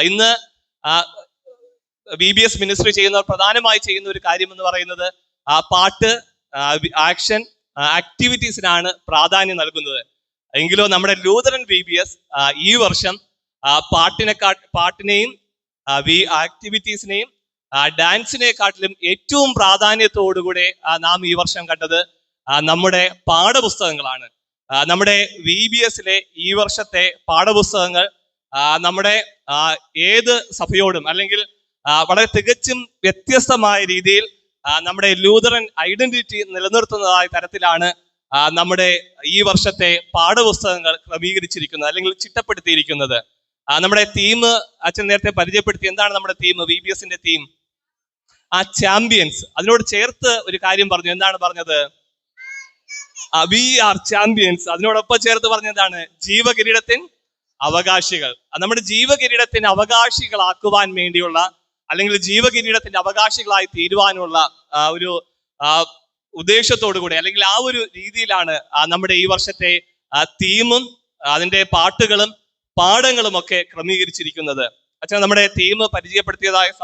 ഇന്ന് VBS ministry ചെയ്യുന്ന പ്രധാനമായി ചെയ്യുന്ന ഒരു കാര്യം എന്ന് പറയുന്നത് പാട്ട്, ആക്ഷൻ, ആക്ടിവിറ്റീസിനാണ് പ്രാധാന്യം നൽകുന്നത്. എങ്കിലോ നമ്മുടെ ലൂതറൻ VBS ഈ വർഷം പാട്ടിനെയും ആക്ടിവിറ്റീസിനെയും ഡാൻസിനെക്കാട്ടിലും ഏറ്റവും പ്രാധാന്യത്തോടുകൂടെ നാം ഈ വർഷം കണ്ടത് നമ്മുടെ പാഠപുസ്തകങ്ങളാണ്. നമ്മുടെ VBSലെ ഈ വർഷത്തെ പാഠപുസ്തകങ്ങൾ നമ്മുടെ ഏത് സഭയോടും അല്ലെങ്കിൽ വളരെ തികച്ചും വ്യത്യസ്തമായ രീതിയിൽ നമ്മുടെ ലൂതറൻ ഐഡന്റിറ്റി നിലനിർത്തുന്നതായ തരത്തിലാണ് നമ്മുടെ ഈ വർഷത്തെ പാഠപുസ്തകങ്ങൾ ക്രമീകരിച്ചിരിക്കുന്നത് അല്ലെങ്കിൽ ചിട്ടപ്പെടുത്തിയിരിക്കുന്നത്. നമ്മുടെ തീം അച്ഛൻ നേരത്തെ പരിചയപ്പെടുത്തി. എന്താണ് നമ്മുടെ തീം? VBSന്റെ theme champions. അതിനോട് ചേർത്ത് ഒരു കാര്യം പറഞ്ഞു. എന്താണ് പറഞ്ഞത്? We are champions. അതിനോടൊപ്പം ചേർത്ത് പറഞ്ഞതാണ് ജീവകിരീടത്തിൻ അവകാശികൾ. നമ്മുടെ ജീവകിരീടത്തിന് അവകാശികളാക്കുവാൻ വേണ്ടിയുള്ള അല്ലെങ്കിൽ ജീവകിരീടത്തിന്റെ അവകാശികളായി തീരുവാനുള്ള ഒരു ഉദ്ദേശത്തോടു കൂടി അല്ലെങ്കിൽ ആ ഒരു രീതിയിലാണ് നമ്മുടെ ഈ വർഷത്തെ തീമും അതിന്റെ പാട്ടുകളും പാഠങ്ങളും ഒക്കെ ക്രമീകരിച്ചിരിക്കുന്നത്. അച്ഛൻ നമ്മുടെ തീം പരിചയപ്പെടുത്തിയതായ സമയം